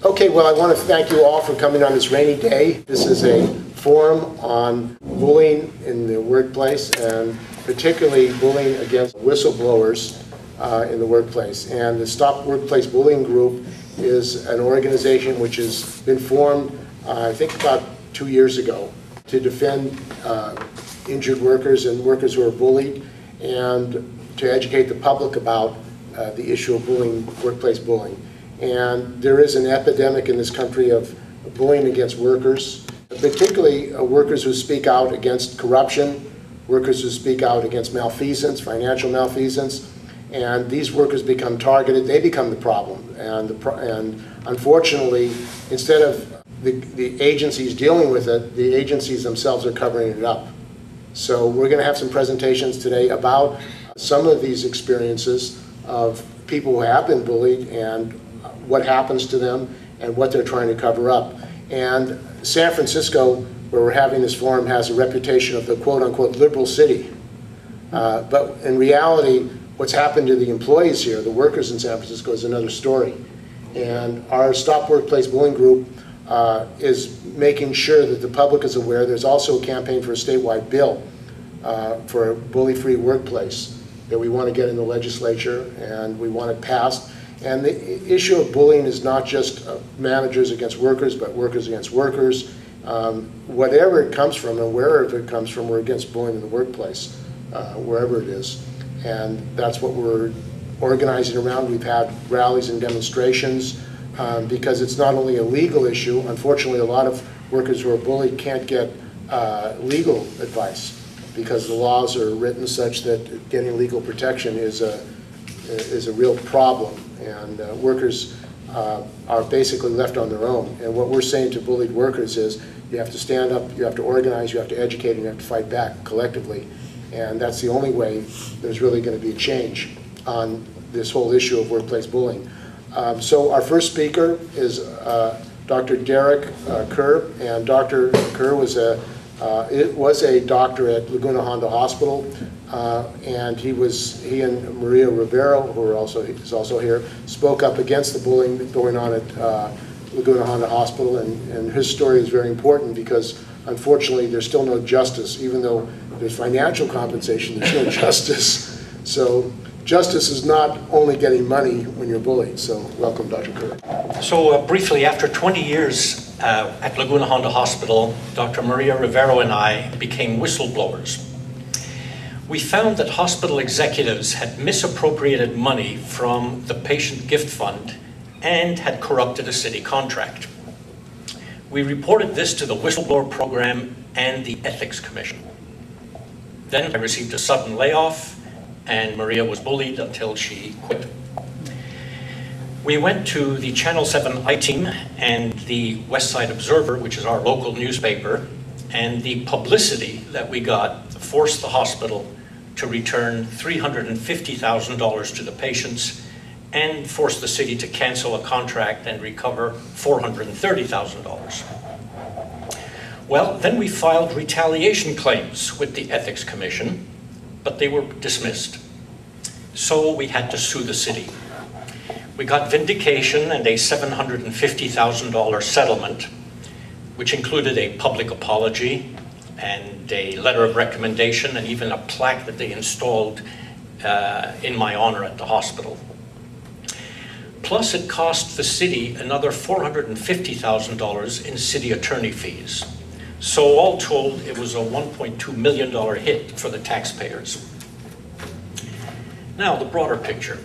Okay, well, I want to thank you all for coming on this rainy day. This is a forum on bullying in the workplace, and particularly bullying against whistleblowers in the workplace. And the Stop Workplace Bullying Group is an organization which has been formed, I think about 2 years ago, to defend injured workers and workers who are bullied, and to educate the public about the issue of bullying, workplace bullying. And there is an epidemic in this country of bullying against workers, particularly workers who speak out against corruption, workers who speak out against malfeasance, financial malfeasance, and these workers become targeted. They become the problem, and unfortunately, instead of the agencies dealing with it, the agencies themselves are covering it up. So we're going to have some presentations today about some of these experiences of people who have been bullied and what happens to them and what they're trying to cover up. And San Francisco, where we're having this forum, has a reputation of the quote-unquote liberal city. But in reality, what's happened to the employees here, the workers in San Francisco, is another story. And our Stop Workplace Bullying Group is making sure that the public is aware. There's also a campaign for a statewide bill for a bully-free workplace that we want to get in the legislature, and we want it passed. And the issue of bullying is not just managers against workers, but workers against workers. Whatever it comes from and wherever it comes from, we're against bullying in the workplace, wherever it is. And that's what we're organizing around. We've had rallies and demonstrations because it's not only a legal issue. Unfortunately, a lot of workers who are bullied can't get legal advice because the laws are written such that getting legal protection is a real problem. And workers are basically left on their own. And what we're saying to bullied workers is you have to stand up, you have to organize, you have to educate, and you have to fight back collectively. And that's the only way there's really going to be a change on this whole issue of workplace bullying. So our first speaker is Dr. Derek Kerr, and Dr. Kerr was a doctor at Laguna Hospital, and he and Maria Rivero, who is also here, spoke up against the bullying going on at Laguna Hospital, and his story is very important because unfortunately there's still no justice. Even though there's financial compensation, there's no justice. So justice is not only getting money when you're bullied. So welcome, Dr. Kerr. So briefly, after 20 years at Laguna Hospital, Dr. Maria Rivero and I became whistleblowers. We found that hospital executives had misappropriated money from the patient gift fund and had corrupted a city contract. We reported this to the whistleblower program and the Ethics Commission. Then I received a sudden layoff, and Maria was bullied until she quit. We went to the Channel 7 I-Team and the West Side Observer, which is our local newspaper, and the publicity that we got forced the hospital to return $350,000 to the patients and forced the city to cancel a contract and recover $430,000. Well, then we filed retaliation claims with the Ethics Commission, but they were dismissed. So we had to sue the city. We got vindication and a $750,000 settlement, which included a public apology and a letter of recommendation and even a plaque that they installed in my honor at the hospital. Plus, it cost the city another $450,000 in city attorney fees. So all told, it was a $1.2 million hit for the taxpayers. Now, the broader picture.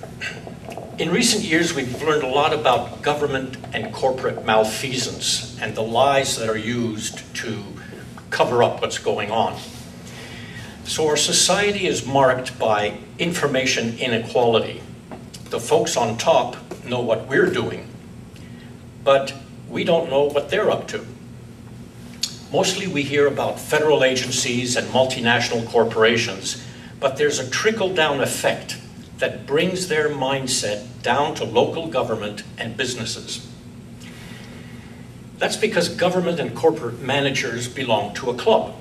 In recent years, we've learned a lot about government and corporate malfeasance and the lies that are used to cover up what's going on. So our society is marked by information inequality. The folks on top know what we're doing, but we don't know what they're up to. Mostly we hear about federal agencies and multinational corporations, but there's a trickle-down effect that brings their mindset down to local government and businesses. That's because government and corporate managers belong to a club.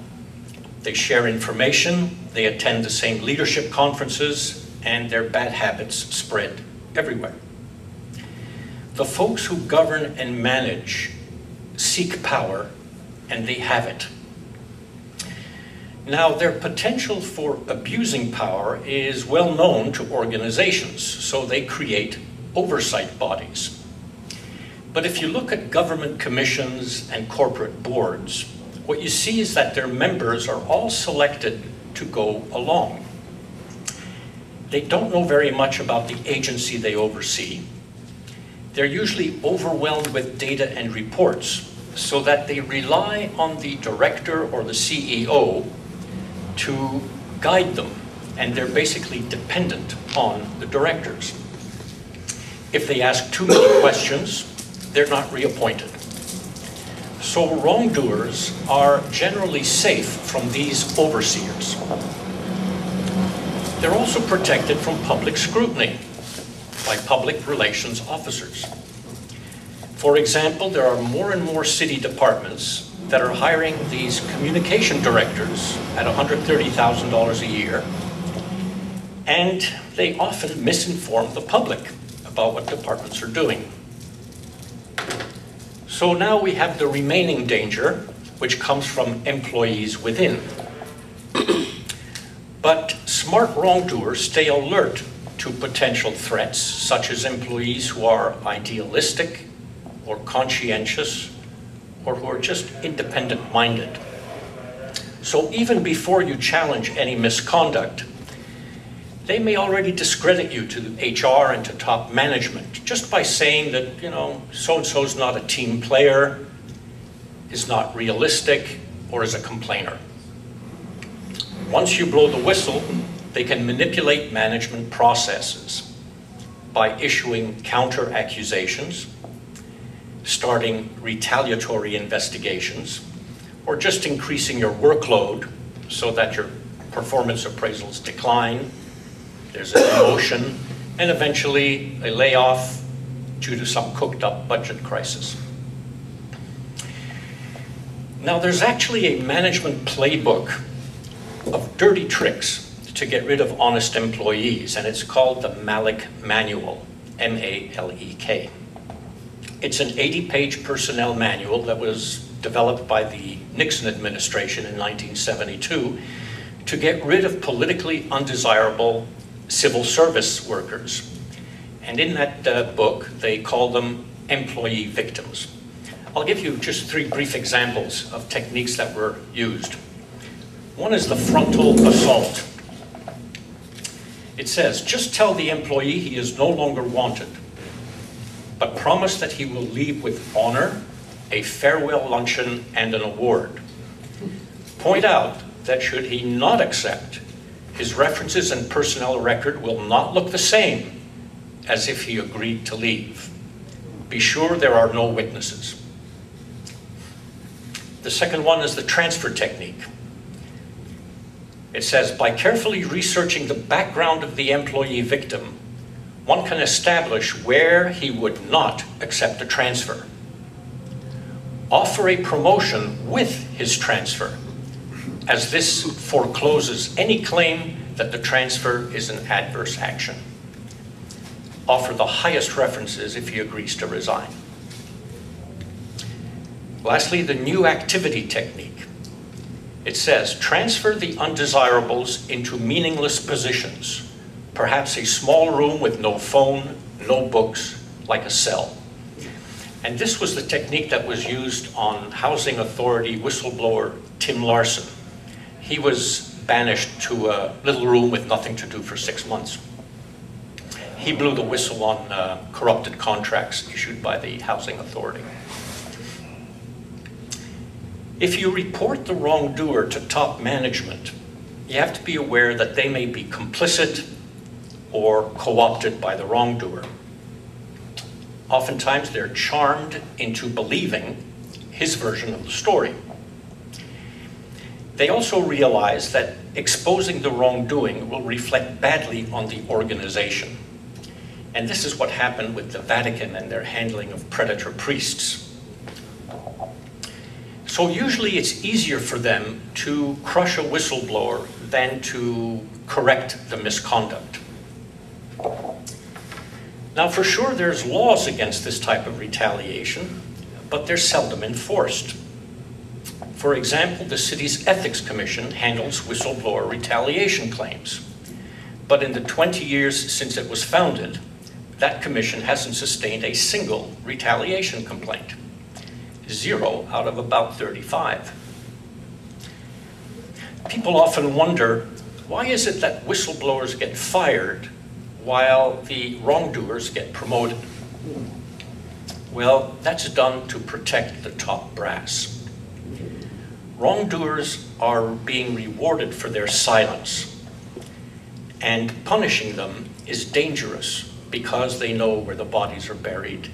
They share information, they attend the same leadership conferences, and their bad habits spread everywhere. The folks who govern and manage seek power, and they have it. Now, their potential for abusing power is well known to organizations, so they create oversight bodies. But if you look at government commissions and corporate boards, what you see is that their members are all selected to go along. They don't know very much about the agency they oversee. They're usually overwhelmed with data and reports, so that they rely on the director or the CEO to guide them, and they're basically dependent on the directors. If they ask too many questions, they're not reappointed. So wrongdoers are generally safe from these overseers. They're also protected from public scrutiny by public relations officers. For example, there are more and more city departments that are hiring these communication directors at $130,000 a year, and they often misinform the public about what departments are doing. So now we have the remaining danger, which comes from employees within. But smart wrongdoers stay alert to potential threats, such as employees who are idealistic or conscientious, or who are just independent-minded. So even before you challenge any misconduct, they may already discredit you to HR and to top management just by saying that, you know, so-and-so's not a team player, is not realistic, or is a complainer. Once you blow the whistle, they can manipulate management processes by issuing counter-accusations, starting retaliatory investigations, or just increasing your workload so that your performance appraisals decline, there's a demotion, and eventually a layoff due to some cooked up budget crisis. Now, there's actually a management playbook of dirty tricks to get rid of honest employees, and it's called the Malik Manual, M-A-L-E-K. It's an 80-page personnel manual that was developed by the Nixon administration in 1972 to get rid of politically undesirable civil service workers. And in that book, they call them employee victims. I'll give you just 3 brief examples of techniques that were used. One is the frontal assault. It says, just tell the employee he is no longer wanted, but promise that he will leave with honor, a farewell luncheon, and an award. Point out that should he not accept, his references and personnel record will not look the same as if he agreed to leave. Be sure there are no witnesses. The second one is the transfer technique. It says, by carefully researching the background of the employee victim, one can establish where he would not accept a transfer. Offer a promotion with his transfer, as this forecloses any claim that the transfer is an adverse action. Offer the highest references if he agrees to resign. Lastly, the new activity technique. It says, transfer the undesirables into meaningless positions, perhaps a small room with no phone, no books, like a cell. And this was the technique that was used on Housing Authority whistleblower Tim Larson. He was banished to a little room with nothing to do for 6 months. He blew the whistle on corrupted contracts issued by the Housing Authority. If you report the wrongdoer to top management, you have to be aware that they may be complicit or co-opted by the wrongdoer. Oftentimes they're charmed into believing his version of the story. They also realize that exposing the wrongdoing will reflect badly on the organization. And this is what happened with the Vatican and their handling of predator priests. So usually it's easier for them to crush a whistleblower than to correct the misconduct. Now, for sure, there's laws against this type of retaliation, but they're seldom enforced. For example, the city's Ethics Commission handles whistleblower retaliation claims. But in the 20 years since it was founded, that commission hasn't sustained a single retaliation complaint. 0 out of about 35. People often wonder, why is it that whistleblowers get fired while the wrongdoers get promoted? Well, that's done to protect the top brass. Wrongdoers are being rewarded for their silence, and punishing them is dangerous because they know where the bodies are buried,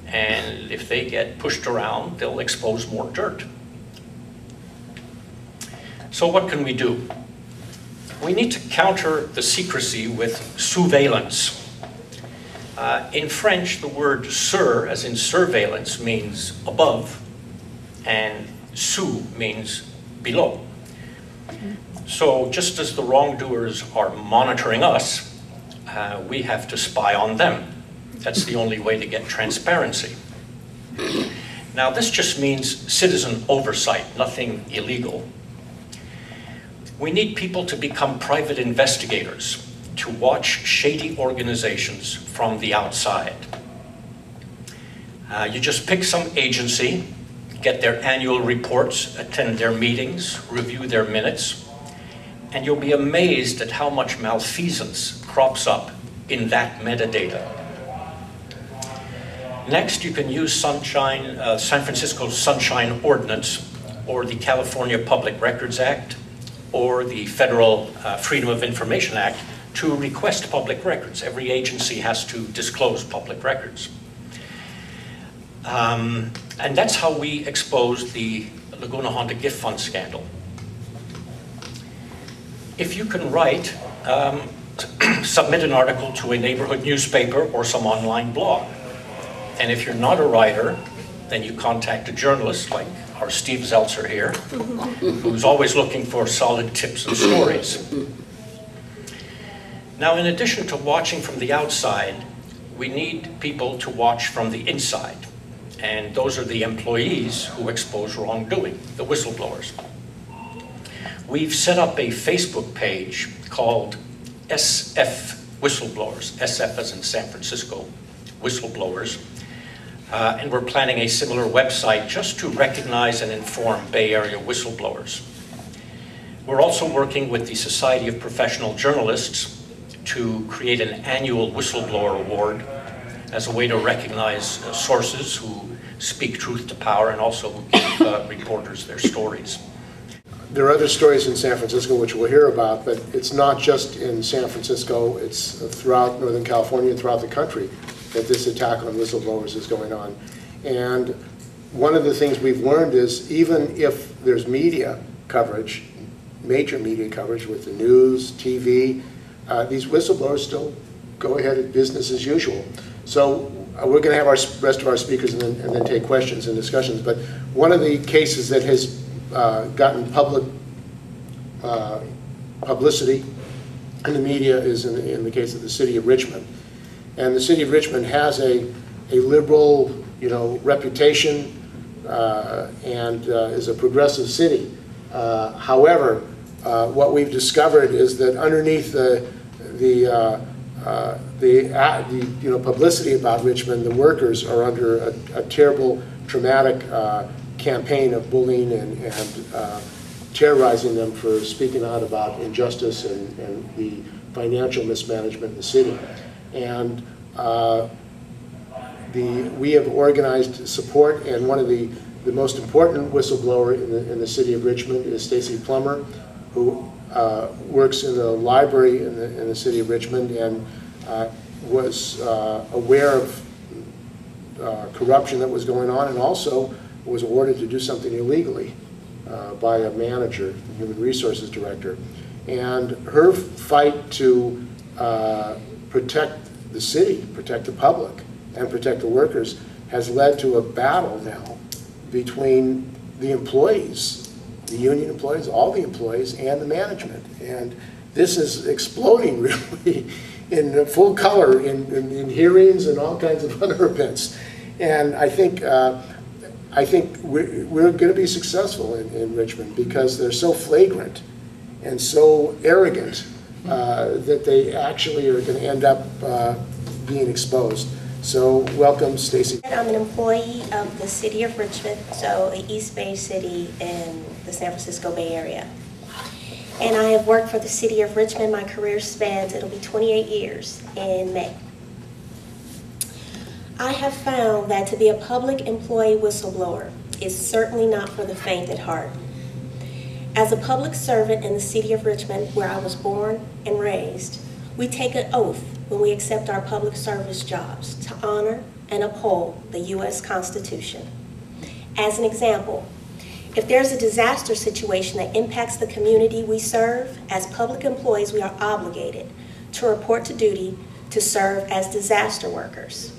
and if they get pushed around, they'll expose more dirt. So what can we do? We need to counter the secrecy with surveillance. In French, the word sur, as in surveillance, means above, and sous means below. So just as the wrongdoers are monitoring us, we have to spy on them. That's the only way to get transparency. Now, this just means citizen oversight, nothing illegal. We need people to become private investigators, to watch shady organizations from the outside. You just pick some agency, get their annual reports, attend their meetings, review their minutes, and you'll be amazed at how much malfeasance crops up in that metadata. Next, you can use San Francisco's Sunshine Ordinance, or the California Public Records Act, or the Federal Freedom of Information Act to request public records. Every agency has to disclose public records. And that's how we exposed the Laguna Honda gift fund scandal. If you can write, submit an article to a neighborhood newspaper or some online blog. And if you're not a writer, then you contact a journalist like our Steve Zeltzer here, who's always looking for solid tips and stories. Now, in addition to watching from the outside, we need people to watch from the inside. And those are the employees who expose wrongdoing, the whistleblowers. We've set up a Facebook page called SF Whistleblowers, SF as in San Francisco, Whistleblowers. And we're planning a similar website just to recognize and inform Bay Area whistleblowers. We're also working with the Society of Professional Journalists to create an annual whistleblower award as a way to recognize sources who speak truth to power and also who give reporters their stories. There are other stories in San Francisco which we'll hear about, but it's not just in San Francisco, it's throughout Northern California and throughout the country that this attack on whistleblowers is going on. And one of the things we've learned is even if there's media coverage, major media coverage with the news, TV, these whistleblowers still go ahead at business as usual. So we're going to have our rest of our speakers and then take questions and discussions. But one of the cases that has gotten public publicity in the media is in the case of the city of Richmond. And the city of Richmond has a liberal, reputation and is a progressive city. However, what we've discovered is that underneath the publicity about Richmond, the workers are under a terrible, traumatic campaign of bullying and terrorizing them for speaking out about injustice and the financial mismanagement in the city. And we have organized support, and one of the most important whistleblower in the city of Richmond is Stacie Plummer, who works in the library in the city of Richmond and was aware of corruption that was going on, and also was ordered to do something illegally by a manager, the human resources director. And her fight to protect the city, protect the public, and protect the workers has led to a battle now between the employees, the union employees, all the employees, and the management. And this is exploding really in full color in hearings and all kinds of other events. And I think we're going to be successful in Richmond because they're so flagrant and so arrogant that they actually are going to end up being exposed. So welcome, Stacie. I'm an employee of the City of Richmond, so the East Bay City in the San Francisco Bay Area. And I have worked for the City of Richmond. My career spans, it'll be 28 years in May. I have found that to be a public employee whistleblower is certainly not for the faint at heart. As a public servant in the City of Richmond, where I was born and raised, we take an oath when we accept our public service jobs to honor and uphold the U.S. Constitution. As an example, if there's a disaster situation that impacts the community we serve, as public employees we are obligated to report to duty to serve as disaster workers.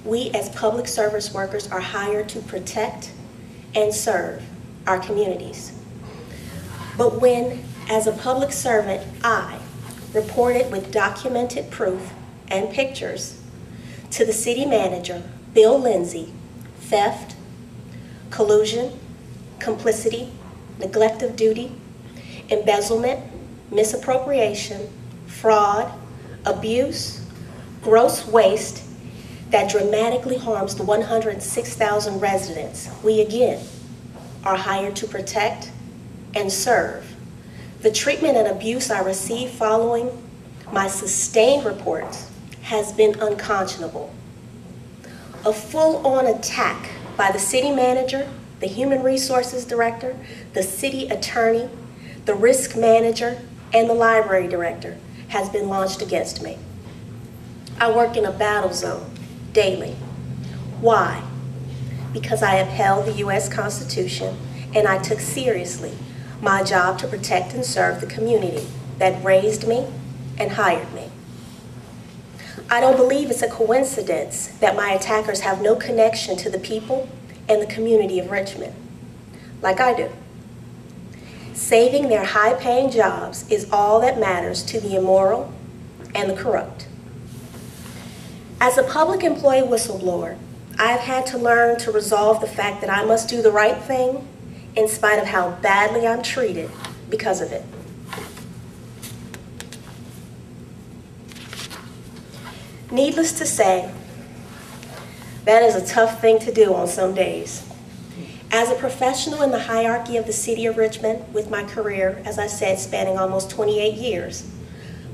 We as public service workers are hired to protect and serve our communities. But when, as a public servant, I reported with documented proof and pictures to the city manager, Bill Lindsay, theft, collusion, complicity, neglect of duty, embezzlement, misappropriation, fraud, abuse, gross waste that dramatically harms the 106,000 residents we again are hired to protect and serve. The treatment and abuse I received following my sustained reports has been unconscionable. A full-on attack by the city manager, the human resources director, the city attorney, the risk manager, and the library director has been launched against me. I work in a battle zone daily. Why? Because I upheld the U.S. Constitution and I took seriously my job to protect and serve the community that raised me and hired me. I don't believe it's a coincidence that my attackers have no connection to the people and the community of Richmond, like I do. Saving their high-paying jobs is all that matters to the immoral and the corrupt. As a public employee whistleblower, I have had to learn to resolve the fact that I must do the right thing in spite of how badly I'm treated because of it. Needless to say, that is a tough thing to do on some days. As a professional in the hierarchy of the City of Richmond, with my career, as I said, spanning almost 28 years,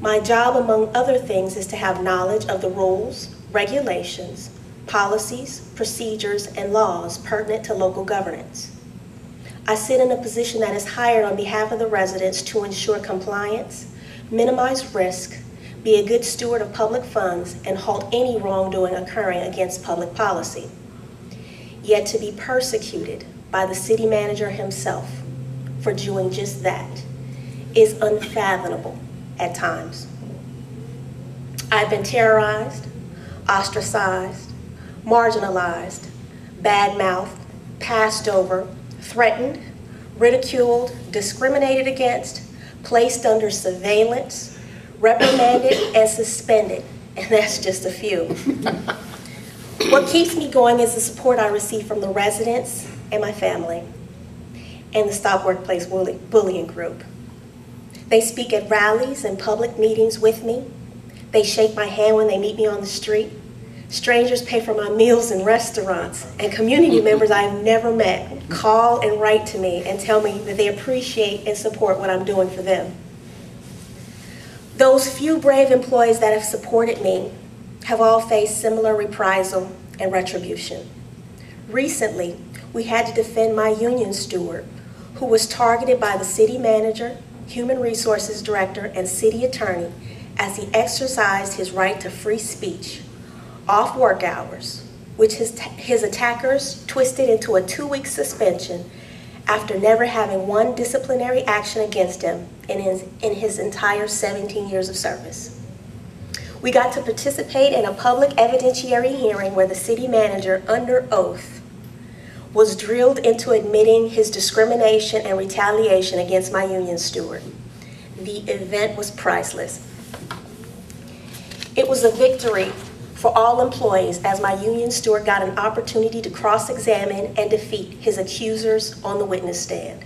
my job, among other things, is to have knowledge of the rules, regulations, policies, procedures, and laws pertinent to local governance. I sit in a position that is hired on behalf of the residents to ensure compliance, minimize risk, be a good steward of public funds, and halt any wrongdoing occurring against public policy. Yet to be persecuted by the city manager himself for doing just that is unfathomable at times. I've been terrorized, ostracized, marginalized, bad-mouthed, passed over, threatened, ridiculed, discriminated against, placed under surveillance, reprimanded, and suspended, and that's just a few. What keeps me going is the support I receive from the residents and my family, and the Stop Workplace Bullying group. They speak at rallies and public meetings with me. They shake my hand when they meet me on the street. Strangers pay for my meals in restaurants, and community members I have never met call and write to me and tell me that they appreciate and support what I'm doing for them. Those few brave employees that have supported me have all faced similar reprisal and retribution. Recently, we had to defend my union steward, who was targeted by the city manager, human resources director, and city attorney as he exercised his right to free speech off work hours, which his attackers twisted into a 2-week suspension after never having one disciplinary action against him in his entire 17 years of service. We got to participate in a public evidentiary hearing where the city manager, under oath, was drilled into admitting his discrimination and retaliation against my union steward. The event was priceless. It was a victory for all employees as my union steward got an opportunity to cross-examine and defeat his accusers on the witness stand.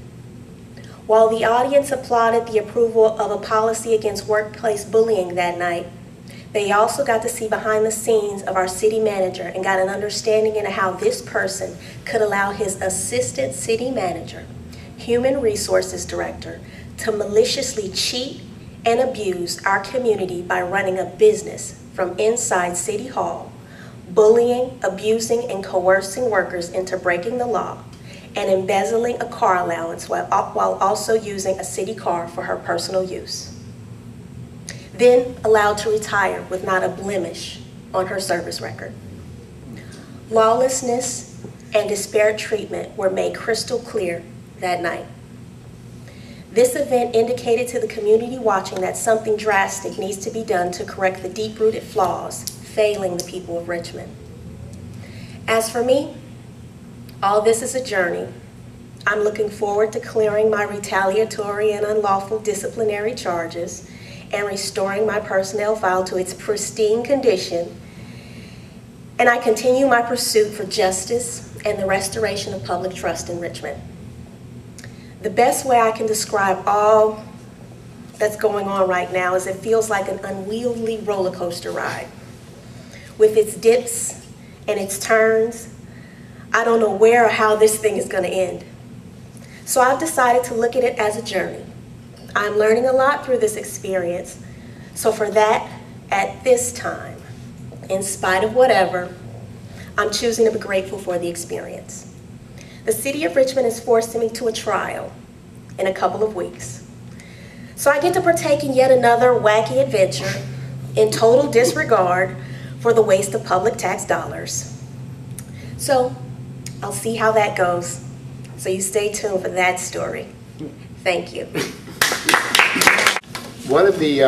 While the audience applauded the approval of a policy against workplace bullying that night, they also got to see behind the scenes of our city manager and got an understanding into how this person could allow his assistant city manager, human resources director, to maliciously cheat and abuse our community by running a business from inside City Hall, bullying, abusing, and coercing workers into breaking the law, and embezzling a car allowance while also using a city car for her personal use. Then allowed to retire with not a blemish on her service record. Lawlessness and disparate treatment were made crystal clear that night. This event indicated to the community watching that something drastic needs to be done to correct the deep-rooted flaws failing the people of Richmond. As for me, all this is a journey. I'm looking forward to clearing my retaliatory and unlawful disciplinary charges and restoring my personnel file to its pristine condition. And I continue my pursuit for justice and the restoration of public trust in Richmond. The best way I can describe all that's going on right now is it feels like an unwieldy roller coaster ride. With its dips and its turns, I don't know where or how this thing is going to end. So I've decided to look at it as a journey. I'm learning a lot through this experience. So for that, at this time, in spite of whatever, I'm choosing to be grateful for the experience. The city of Richmond is forcing me to a trial in a couple of weeks. So I get to partake in yet another wacky adventure in total disregard for the waste of public tax dollars. So I'll see how that goes. So you stay tuned for that story. Thank you. One of the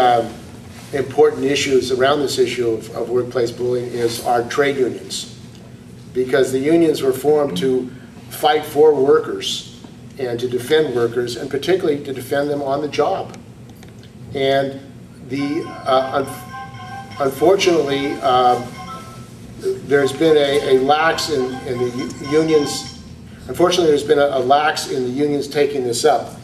important issues around this issue of workplace bullying is our trade unions, because the unions were formed to fight for workers and to defend workers, and particularly to defend them on the job. And unfortunately, there's been a lax in the unions. Unfortunately, there's been a lax in the unions taking this up,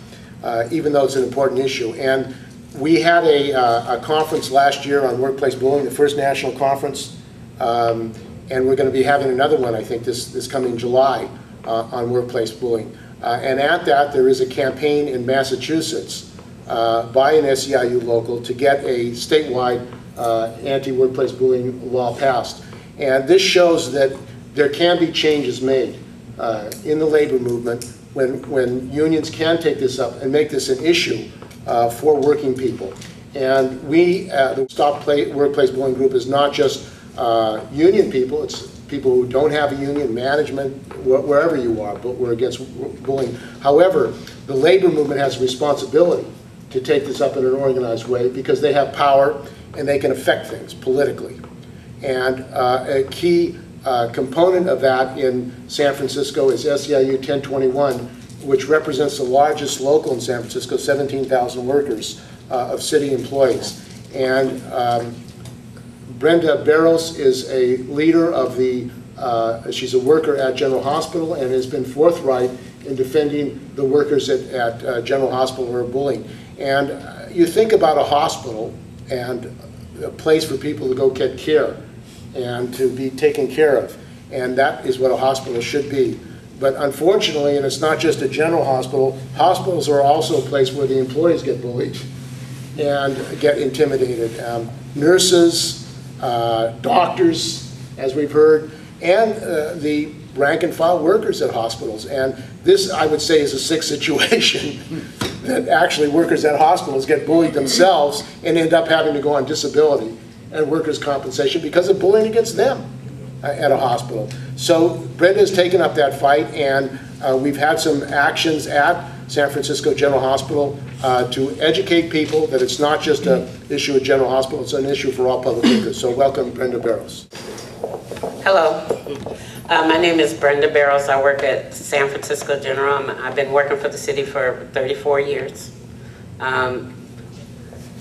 even though it's an important issue. And we had a conference last year on workplace bullying, the first national conference, and we're going to be having another one, I think, this coming July on workplace bullying. And at that, there is a campaign in Massachusetts by an SEIU local to get a statewide anti-workplace bullying law passed. And this shows that there can be changes made in the labor movement when unions can take this up and make this an issue for working people. And we, the Stop Workplace Bullying Group, is not just union people, it's people who don't have a union, management, wherever you are, but we're against bullying. However, the labor movement has a responsibility to take this up in an organized way because they have power and they can affect things politically. And a key component of that in San Francisco is SEIU 1021, which represents the largest local in San Francisco, 17,000 workers of city employees. And Brenda Barros is a leader of the, she's a worker at General Hospital and has been forthright in defending the workers at General Hospital who are bullying. And you think about a hospital and a place for people to go get care and to be taken care of. And that is what a hospital should be. But unfortunately, and it's not just a general hospital, hospitals are also a place where the employees get bullied and get intimidated. Nurses, doctors, as we've heard, and the rank and file workers at hospitals. And this, I would say, is a sick situation that actually workers at hospitals get bullied themselves and end up having to go on disability and workers' compensation because of bullying against them at a hospital. So Brenda's taken up that fight, and we've had some actions at San Francisco General Hospital to educate people that it's not just an issue at General Hospital, it's an issue for all public workers. So welcome, Brenda Barros. Hello, my name is Brenda Barros. I work at San Francisco General. I've been working for the city for 34 years.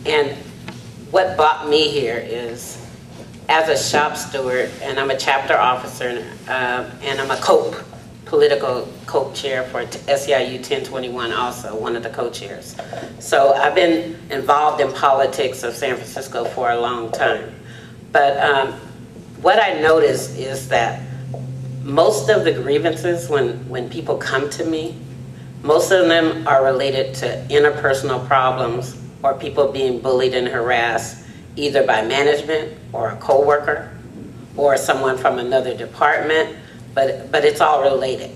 And what brought me here is, as a shop steward, and I'm a chapter officer, and I'm a COPE, political COPE chair for SEIU 1021 also, one of the co-chairs. So I've been involved in politics of San Francisco for a long time. But what I noticed is that most of the grievances when people come to me, most of them are related to interpersonal problems or people being bullied and harassed either by management or a coworker or someone from another department, but it's all related.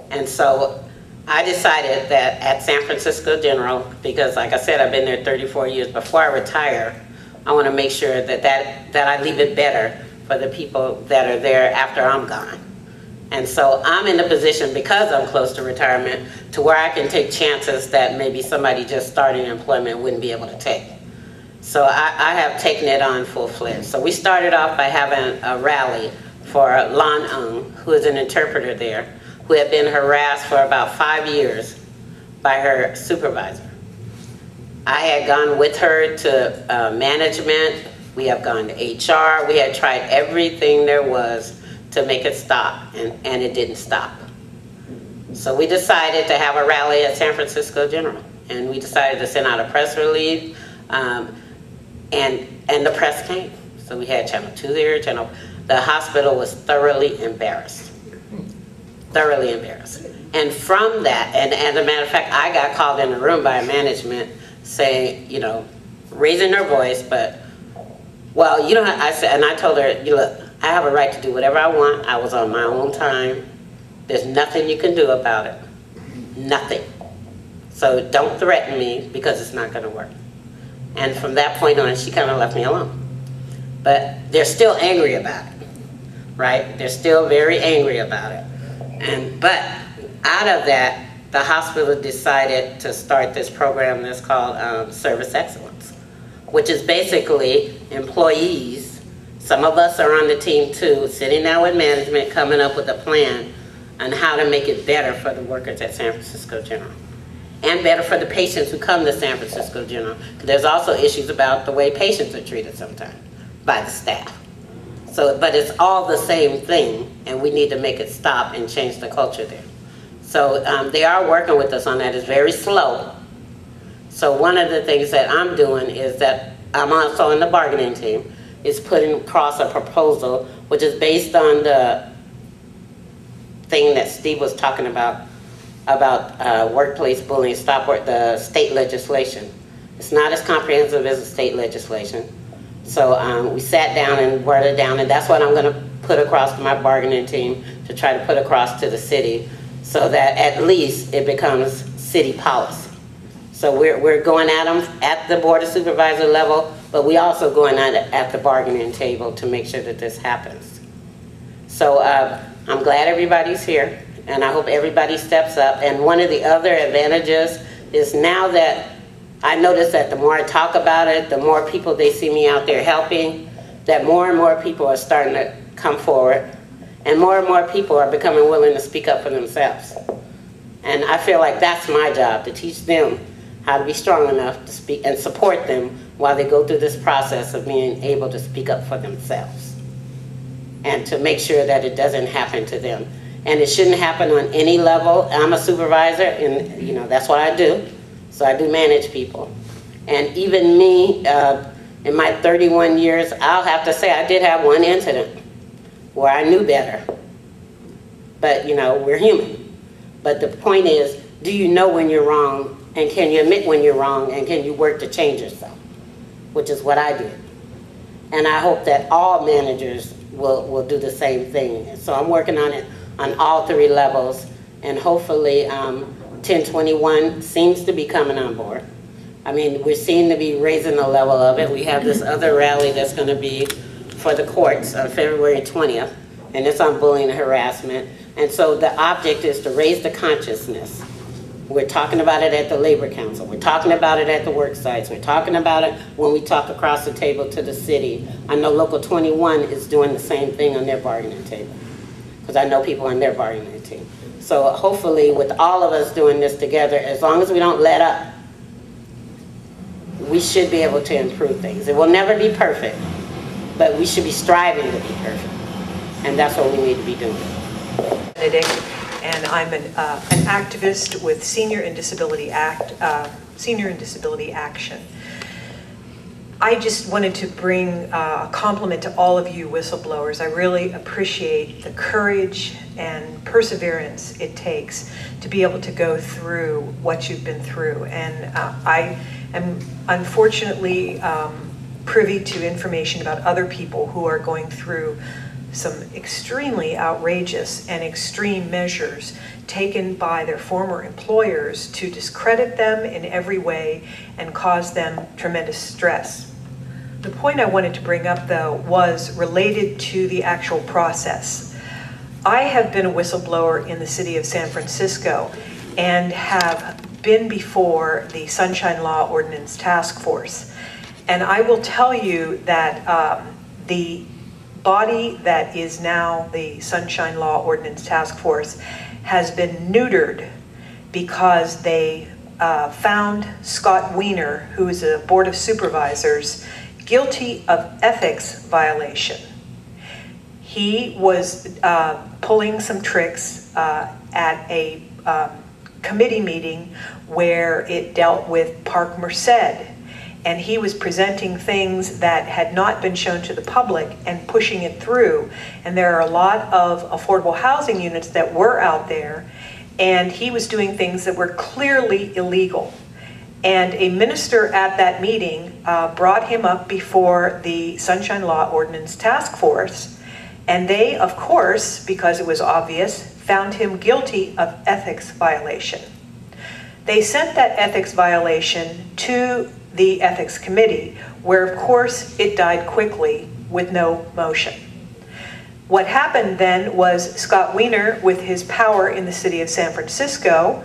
And so I decided that at San Francisco General, because like I said, I've been there 34 years, before I retire, I want to make sure that I leave it better for the people that are there after I'm gone. And so I'm in a position, because I'm close to retirement, to where I can take chances that maybe somebody just starting employment wouldn't be able to take. So I have taken it on full-fledged. So we started off by having a rally for Lan Ung, who is an interpreter there, who had been harassed for about 5 years by her supervisor. I had gone with her to management, we have gone to HR, we had tried everything there was to make it stop, and it didn't stop. So we decided to have a rally at San Francisco General, and we decided to send out a press release, and the press came. So we had Channel 2 there, the hospital was thoroughly embarrassed. Thoroughly embarrassed. And from that, and as a matter of fact, I got called in a room by management saying, you know, raising their voice, but, well, you know, I said, and I told her, look, I have a right to do whatever I want. I was on my own time. There's nothing you can do about it. Nothing. So don't threaten me, because it's not going to work. And from that point on, she kind of left me alone. But they're still angry about it, right? They're still very angry about it. But out of that, the hospital decided to start this program that's called Service Excellence, which is basically employees. Some of us are on the team too, sitting down with management, coming up with a plan on how to make it better for the workers at San Francisco General. And better for the patients who come to San Francisco General. There's also issues about the way patients are treated sometimes by the staff. So, but it's all the same thing, and we need to make it stop and change the culture there. So they are working with us on that. It's very slow. So one of the things that I'm doing is that I'm also in the bargaining team, is putting across a proposal which is based on the thing that Steve was talking about workplace bullying, the state legislation. It's not as comprehensive as the state legislation. So we sat down and wrote it down, and that's what I'm going to put across to my bargaining team to try to put across to the city so that at least it becomes city policy. So we're going at them at the Board of Supervisor level, but we also going at it at the bargaining table to make sure that this happens. So I'm glad everybody's here, and I hope everybody steps up. And one of the other advantages is now that I notice that the more I talk about it, the more people they see me out there helping, that more and more people are starting to come forward, and more people are becoming willing to speak up for themselves. And I feel like that's my job, to teach them how to be strong enough to speak and support them while they go through this process of being able to speak up for themselves, and to make sure that it doesn't happen to them. And it shouldn't happen on any level. I'm a supervisor, and you know that's what I do. So I do manage people. And even me, in my 31 years, I'll have to say I did have one incident where I knew better. But you know, we're human. But the point is, do you know when you're wrong, and can you admit when you're wrong, and can you work to change yourself? Which is what I did. And I hope that all managers will do the same thing. So I'm working on it on all 3 levels, and hopefully 1021 seems to be coming on board. I mean, we seem to be raising the level of it. We have this other rally that's going to be for the courts on February 20th, and it's on bullying and harassment. And so the object is to raise the consciousness. We're talking about it at the Labor Council. We're talking about it at the work sites. We're talking about it when we talk across the table to the city. I know Local 21 is doing the same thing on their bargaining table, because I know people on their bargaining team. So hopefully with all of us doing this together, as long as we don't let up, we should be able to improve things. It will never be perfect, but we should be striving to be perfect. And that's what we need to be doing. And I'm an activist with Senior in Disability Action. I just wanted to bring a compliment to all of you whistleblowers. I really appreciate the courage and perseverance it takes to be able to go through what you've been through. And I am unfortunately privy to information about other people who are going through some extremely outrageous and extreme measures taken by their former employers to discredit them in every way and cause them tremendous stress. The point I wanted to bring up, though, was related to the actual process. I have been a whistleblower in the city of San Francisco and have been before the Sunshine Law Ordinance Task Force. And I will tell you that the body that is now the Sunshine Law Ordinance Task Force has been neutered because they found Scott Wiener, who is a Board of Supervisors, guilty of ethics violation. He was pulling some tricks at a committee meeting where it dealt with Park Merced. And he was presenting things that had not been shown to the public and pushing it through. And there are a lot of affordable housing units that were out there, and he was doing things that were clearly illegal. And a minister at that meeting brought him up before the Sunshine Law Ordinance Task Force, and they, of course, because it was obvious, found him guilty of ethics violation. They sent that ethics violation to the Ethics Committee, where of course it died quickly with no motion. What happened then was Scott Wiener, with his power in the city of San Francisco,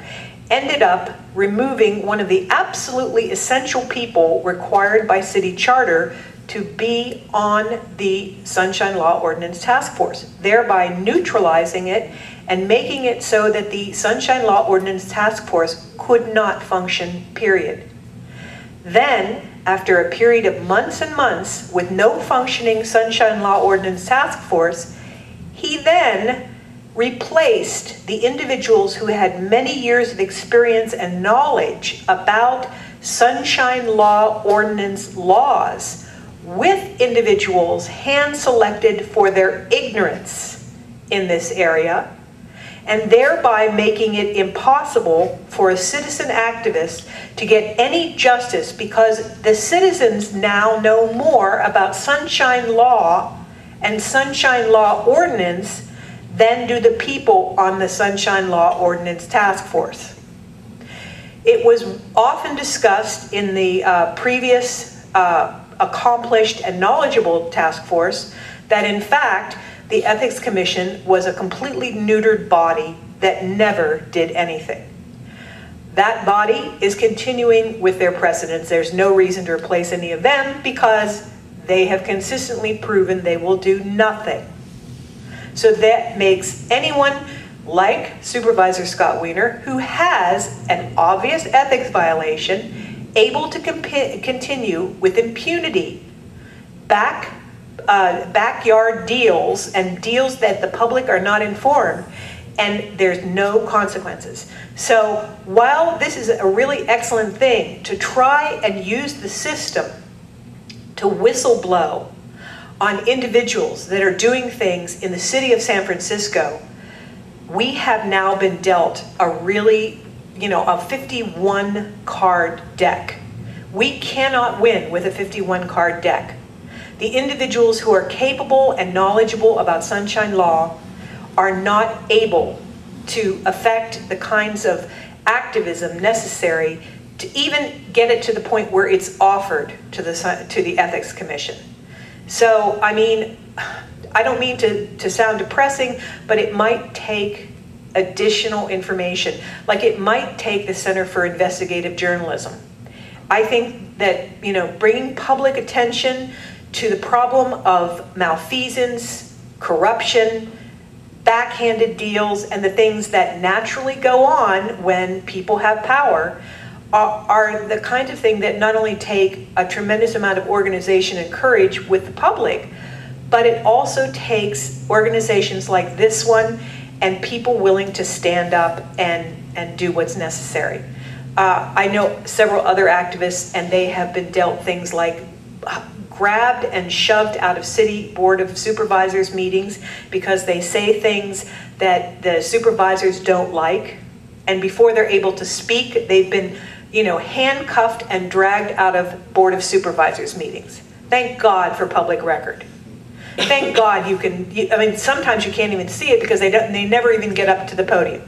ended up removing one of the absolutely essential people required by city charter to be on the Sunshine Law Ordinance Task Force, thereby neutralizing it and making it so that the Sunshine Law Ordinance Task Force could not function, period. Then, after a period of months and months with no functioning Sunshine Law Ordinance Task Force, he then replaced the individuals who had many years of experience and knowledge about Sunshine Law Ordinance laws with individuals hand-selected for their ignorance in this area, and thereby making it impossible for a citizen activist to get any justice, because the citizens now know more about Sunshine Law and Sunshine Law Ordinance than do the people on the Sunshine Law Ordinance Task Force. It was often discussed in the previous accomplished and knowledgeable task force that in fact the Ethics Commission was a completely neutered body that never did anything. That body is continuing with their precedents. There's no reason to replace any of them because they have consistently proven they will do nothing. So that makes anyone like Supervisor Scott Wiener, who has an obvious ethics violation, able to continue with impunity backyard deals and deals that the public are not informed, and there's no consequences. So while this is a really excellent thing to try and use the system to whistleblow on individuals that are doing things in the city of San Francisco, we have now been dealt a really, a 51 card deck. We cannot win with a 51 card deck. The individuals who are capable and knowledgeable about Sunshine Law are not able to affect the kinds of activism necessary to even get it to the point where it's offered to the Ethics Commission. So, I mean, I don't mean to sound depressing, but it might take additional information. Like it might take the Center for Investigative Journalism. I think that, bringing public attention to the problem of malfeasance, corruption, backhanded deals, and the things that naturally go on when people have power are the kind of thing that not only take a tremendous amount of organization and courage with the public, but it also takes organizations like this one and people willing to stand up and do what's necessary. I know several other activists, and they have been dealt things like grabbed and shoved out of city board of supervisors meetings because they say things that the supervisors don't like, and before they're able to speak, they've been, you know, handcuffed and dragged out of board of supervisors meetings. Thank God for public record. Thank God you can, I mean, sometimes you can't even see it because they never even get up to the podium.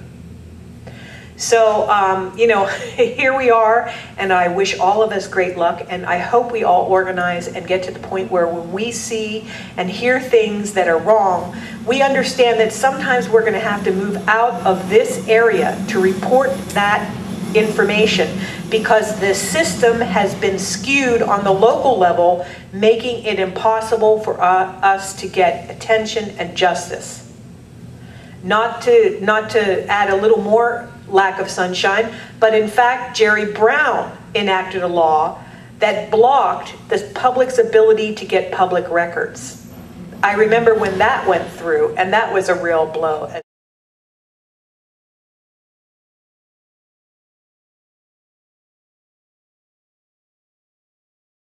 So, you know, here we are, and I wish all of us great luck, and I hope we all organize and get to the point where when we see and hear things that are wrong, we understand that sometimes we're going to have to move out of this area to report that information because the system has been skewed on the local level, making it impossible for us to get attention and justice. Not to add a little more lack of sunshine, but in fact, Jerry Brown enacted a law that blocked the public's ability to get public records. I remember when that went through, and that was a real blow.